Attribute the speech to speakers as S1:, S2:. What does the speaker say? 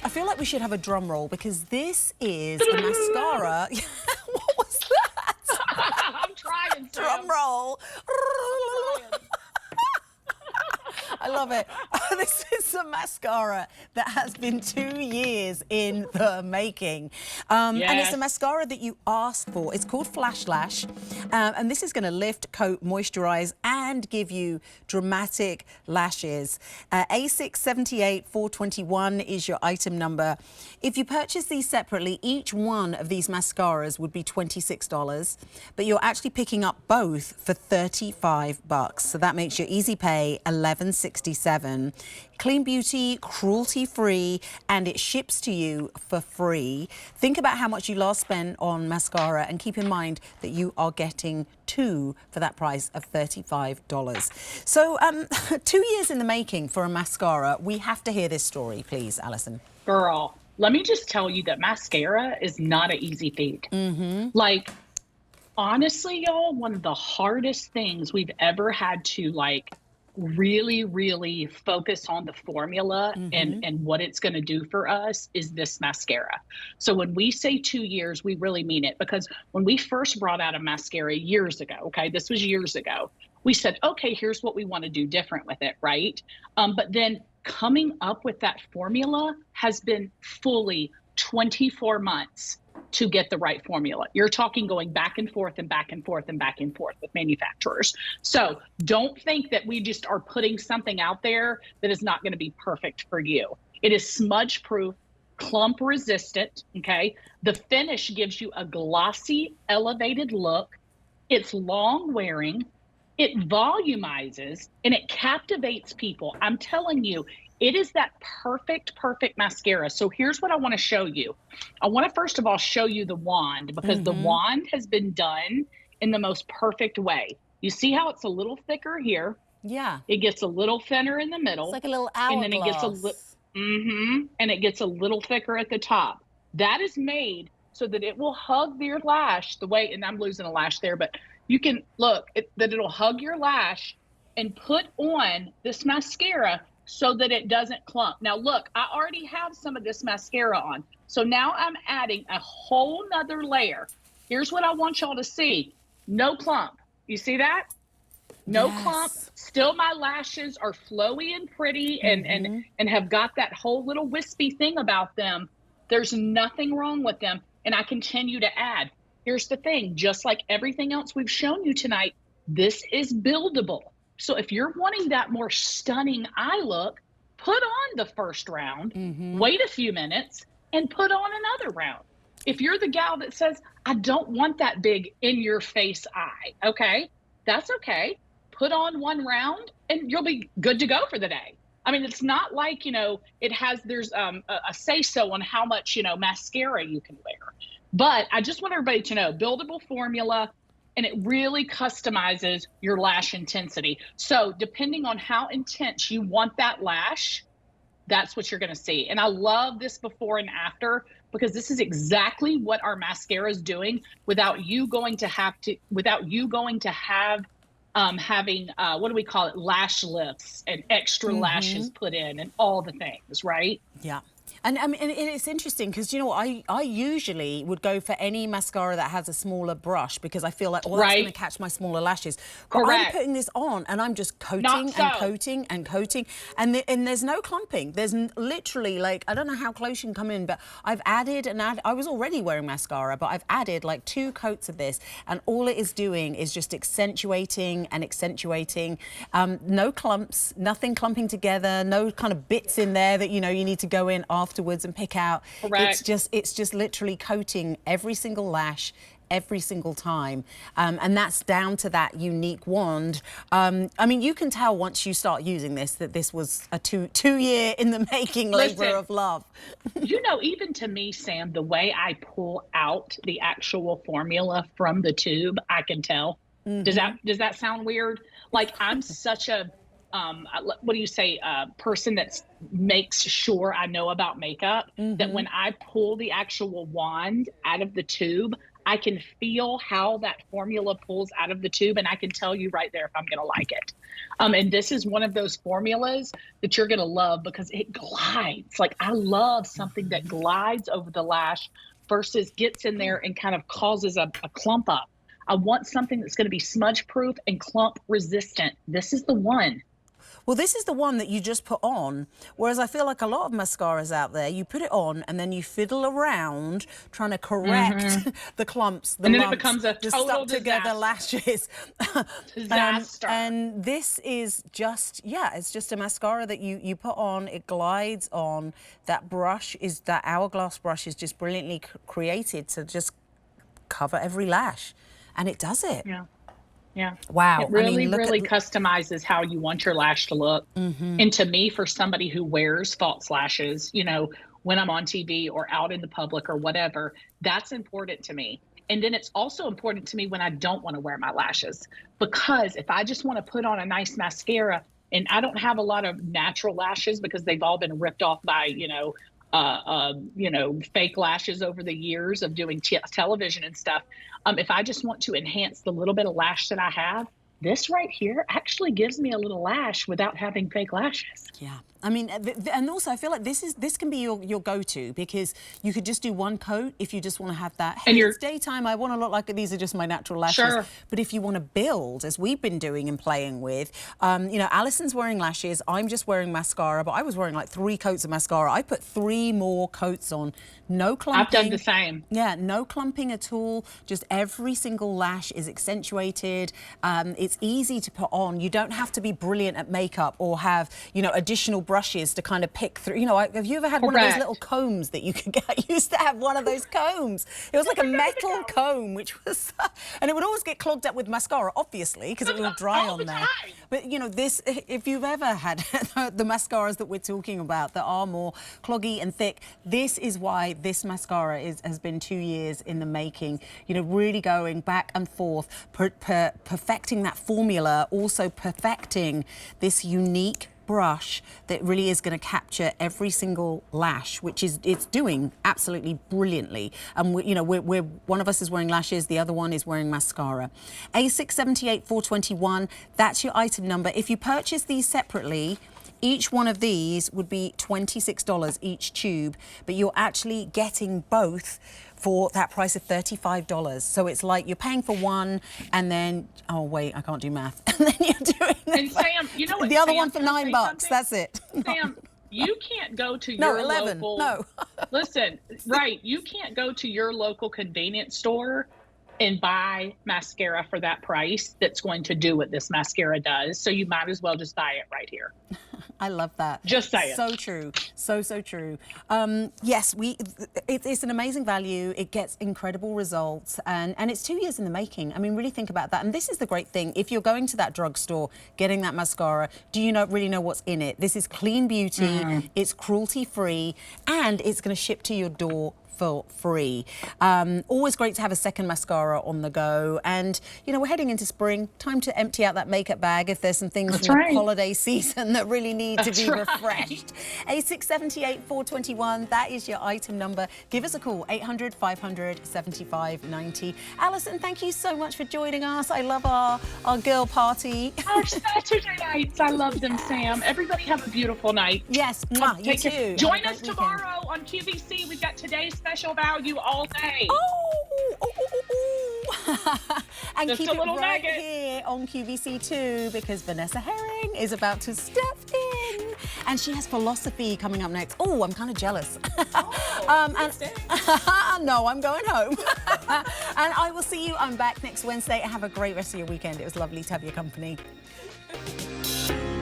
S1: I feel like we should have a drum roll because this is a mascara. What was that?
S2: I'm trying, Sam.
S1: Drum roll. I love it. This is a mascara that has been 2 years in the making. And it's a mascara that you asked for. It's called Flash Lash. And this is going to lift, coat, moisturize, and give you dramatic lashes. A678421 is your item number. If you purchase these separately, each one of these mascaras would be $26, but you're actually picking up both for $35. So that makes your easy pay $11.67. Clean beauty, cruelty-free, and it ships to you for free. Think about how much you last spent on mascara and keep in mind that you are getting two for that price of $35. So 2 years in the making for a mascara. We have to hear this story, please, Alison.
S2: Girl, let me just tell you that mascara is not an easy feat. Like, honestly, y'all, one of the hardest things we've ever had to really focus on the formula and what it's going to do for us is this mascara. So when we say 2 years, we really mean it, because when we first brought out a mascara years ago, okay, this was years ago, we said, okay, here's what we want to do different with it, right? But then coming up with that formula has been fully 24 months to get the right formula. You're talking going back and forth and back and forth and back and forth with manufacturers. So don't think that we just are putting something out there that is not going to be perfect for you. It is smudge proof, clump resistant, okay? The finish gives you a glossy, elevated look. It's long wearing, it volumizes, and it captivates people. I'm telling you, it is that perfect mascara. So here's what I want to show you. I want to first of all show you the wand, because the wand has been done in the most perfect way. You see how it's a little thicker here?
S1: Yeah.
S2: It gets a little thinner in the middle.
S1: It's like a little hourglass.
S2: And then it gets and it gets a little thicker at the top. That is made so that it will hug your lash the way, and I'm losing a lash there, but you can look that it'll hug your lash and put on this mascara so that it doesn't clump. Now look, I already have some of this mascara on. So now I'm adding a whole nother layer. Here's what I want y'all to see. No clump. You see that? No clump. Still my lashes are flowy and pretty and have got that whole little wispy thing about them. There's nothing wrong with them. And I continue to add. Here's the thing, just like everything else we've shown you tonight, this is buildable. So if you're wanting that more stunning eye look, put on the first round, wait a few minutes, and put on another round. If you're the gal that says, I don't want that big in-your-face eye, okay, that's okay. Put on one round, and you'll be good to go for the day. I mean, it's not like, there's a say-so on how much, mascara you can wear. But I just want everybody to know, buildable formula, and it really customizes your lash intensity. So depending on how intense you want that lash, that's what you're gonna see. And I love this before and after, because this is exactly what our mascara is doing without you going to have, having, what do we call it? Lash lifts and extra lashes put in and all the things, right?
S1: Yeah. And I mean, and it's interesting because, you know, I usually would go for any mascara that has a smaller brush because I feel like, oh, that's going to catch my smaller lashes. But I'm putting this on and I'm just coating and coating and coating. And there's no clumping. There's literally, like, I don't know how close you can come in, but I've added I was already wearing mascara, but I've added like 2 coats of this. And all it is doing is just accentuating and accentuating. No clumps, nothing clumping together, no kind of bits in there that, you know, you need to go in afterwards and pick out. It's just literally coating every single lash every single time, and that's down to that unique wand. I mean, you can tell once you start using this that this was a two year in the making labor of love.
S2: You know, even to me, Sam, the way I pull out the actual formula from the tube, I can tell. Does that sound weird? Like, I'm such a what do you say, person that makes sure I know about makeup, that when I pull the actual wand out of the tube, I can feel how that formula pulls out of the tube, and I can tell you right there if I'm going to like it. And this is one of those formulas that you're going to love because it glides. Like, I love something that glides over the lash versus gets in there and kind of causes a clump up. I want something that's going to be smudge proof and clump resistant. This is the one.
S1: Well, this is the one that you just put on, whereas I feel like a lot of mascaras out there, you put it on and then you fiddle around trying to correct the clumps, the
S2: and then
S1: lumps,
S2: it becomes a total
S1: stuck together lashes.
S2: Disaster.
S1: And this is just, it's just a mascara that you put on, it glides on. That brush is, that hourglass brush is just brilliantly created to just cover every lash. And it does it.
S2: Yeah. Yeah.
S1: Wow.
S2: It really, really customizes how you want your lash to look. And to me, for somebody who wears false lashes, you know, when I'm on TV or out in the public or whatever, that's important to me. And then it's also important to me when I don't want to wear my lashes, because if I just want to put on a nice mascara, and I don't have a lot of natural lashes because they've all been ripped off by, fake lashes over the years of doing television and stuff. If I just want to enhance the little bit of lash that I have, this right here actually gives me a little lash without having fake lashes.
S1: Yeah. I mean, and also I feel like this can be your go-to, because you could just do one coat if you just want to have that. Hey, it's daytime, I want to look like these are just my natural lashes.
S2: Sure.
S1: But if you want to build, as we've been doing and playing with, Alison's wearing lashes, I'm just wearing mascara, but I was wearing like 3 coats of mascara. I put 3 more coats on. No clumping.
S2: I've done the same.
S1: Yeah, no clumping at all. Just every single lash is accentuated. It's easy to put on. You don't have to be brilliant at makeup or have, additional brushes to kind of pick through. Have you ever had one of those little combs that you could get? I used to have one of those combs. It was like a metal comb, which was, and it would always get clogged up with mascara, obviously, because it would dry on there. But, this, if you've ever had the mascaras that we're talking about that are more cloggy and thick, this is why this mascara has been 2 years in the making. Really going back and forth, perfecting that formula, also perfecting this unique brush that really is going to capture every single lash, which it's doing absolutely brilliantly. And we're one of us is wearing lashes, the other one is wearing mascara. A678421, that's your item number. If you purchase these separately, each one of these would be $26 each tube, but you're actually getting both for that price of $35. So it's like you're paying for one, and then, oh wait, I can't do math. And then you're doing
S2: and Sam, you know what,
S1: the other one for $9. That's it.
S2: Sam, you can't go to your
S1: 11.
S2: local.
S1: No.
S2: Listen, right? You can't go to your local convenience store and buy mascara for that price that's going to do what this mascara does. So you might as well just buy it right here.
S1: I love that.
S2: Just saying.
S1: So true. So true. Yes, it's an amazing value. It gets incredible results, and it's 2 years in the making. I mean, really think about that. And this is the great thing. If you're going to that drugstore, getting that mascara, do you really know what's in it? This is clean beauty. It's cruelty-free, and it's going to ship to your door for free. Always great to have a second mascara on the go. And, we're heading into spring. Time to empty out that makeup bag if there's some things from the holiday season that really need to be refreshed. A678421, that is your item number. Give us a call, 800-500-7590. Alison, thank you so much for joining us. I love our girl party.
S2: Our Saturday nights, I love them, Sam. Everybody have a beautiful night.
S1: Yes, you too.
S2: Join us tomorrow on QVC. We've got today's special value all day.
S1: And
S2: just
S1: keep
S2: a little
S1: it right
S2: nugget
S1: here on QVC too, because Vanessa Herring is about to step in, and she has philosophy coming up next. Oh, I'm kind of jealous. No, I'm going home. And I will see you. I'm back next Wednesday. Have a great rest of your weekend. It was lovely to have your company.